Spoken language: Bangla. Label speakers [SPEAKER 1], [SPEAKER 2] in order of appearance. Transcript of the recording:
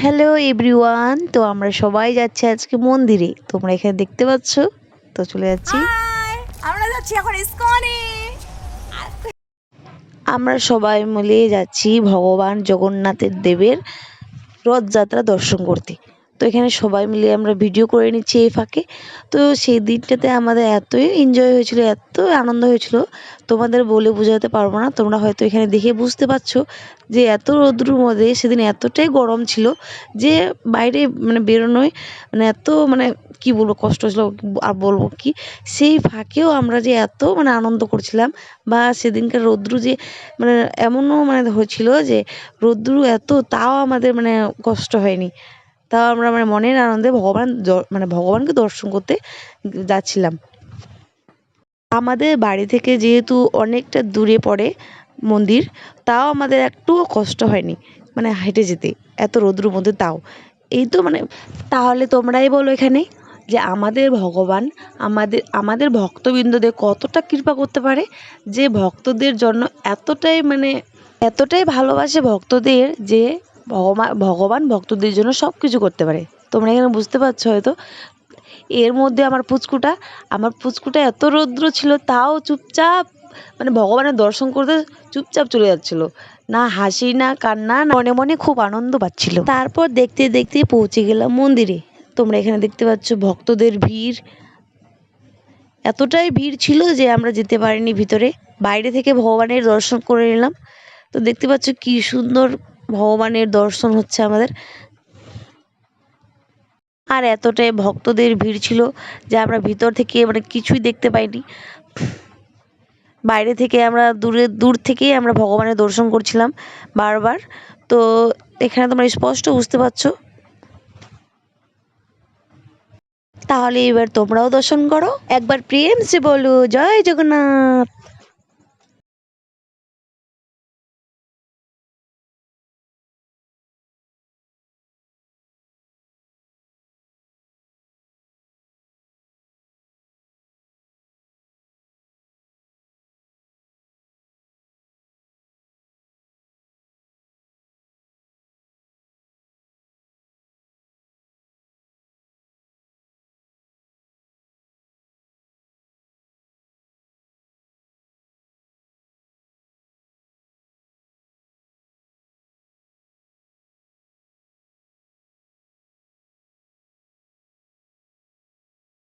[SPEAKER 1] হ্যালো এভরিওয়ান, তো আমরা সবাই যাচ্ছি আজকে মন্দিরে। তোমরা এখানে দেখতে পাচ্ছ, তো চলে যাচ্ছি।
[SPEAKER 2] হাই, আমরা যাচ্ছি এখন ইসকনে।
[SPEAKER 1] আমরা সবাই মিলে যাচ্ছি ভগবান জগন্নাথের দেবের রথযাত্রা দর্শন করতে। তো এখানে সবাই মিলে আমরা ভিডিও করে নিচ্ছি এই ফাঁকে। তো সেই দিনটাতে আমাদের এতই এনজয় হয়েছিল, এত আনন্দ হয়েছিল, তোমাদের বলে বোঝাতে পারবো না। তোমরা হয়তো এখানে দেখে বুঝতে পারছো যে এত রোদ্রুর মধ্যে সেদিন এতটাই গরম ছিল যে বাইরে বেরোনোই এত কি বলবো, কষ্ট হচ্ছিল। আর বলবো কি, সেই ফাঁকেও আমরা যে এত আনন্দ করছিলাম। বা সেদিনকার রৌদ্রু যে মানে এমনও হয়েছিল যে রৌদ্রু এত, তাও আমাদের কষ্ট হয়নি। তাও আমরা মনের আনন্দে ভগবানকে দর্শন করতে যাচ্ছিলাম। আমাদের বাড়ি থেকে যেহেতু অনেকটা দূরে পড়ে মন্দির, তাও আমাদের একটুও কষ্ট হয়নি হেঁটে যেতে এত রোদ্রুর মধ্যে। তাও এই তো তাহলে তোমরাই বলো এখানে যে আমাদের ভগবান আমাদের ভক্তবৃন্দদের কতটা কৃপা করতে পারে, যে ভক্তদের জন্য এতটাই ভালোবাসে ভক্তদের, যে ভগবান ভক্তদের জন্য সব কিছু করতে পারে। তোমরা এখানে বুঝতে পারছো হয়তো। এর মধ্যে আমার পুচকুটা এত রৌদ্র ছিল, তাও চুপচাপ ভগবানের দর্শন করতে চুপচাপ চলে যাচ্ছিল। না হাসি না কান্না, না মনে মনে খুব আনন্দ পাচ্ছিল। তারপর দেখতে দেখতে পৌঁছে গেলাম মন্দিরে। তোমরা এখানে দেখতে পাচ্ছ ভক্তদের ভিড়, এতটাই ভিড় ছিল যে আমরা যেতে পারিনি ভিতরে, বাইরে থেকে ভগবানের দর্শন করে নিলাম। তো দেখতে পাচ্ছ কি সুন্দর ভগবানের দর্শন হচ্ছে আমাদের। আর এতটাই ভক্তদের ভিড় ছিল যে আমরা ভিতর থেকে কিছুই দেখতে পাইনি। বাইরে থেকে আমরা দূর থেকেই আমরা ভগবানের দর্শন করছিলাম বারবার। তো এখানে তোমরা স্পষ্ট বুঝতে পারছো। তাহলে এবার তোমরাও দর্শন করো, একবার প্রেম সে বলো জয় জগন্নাথ।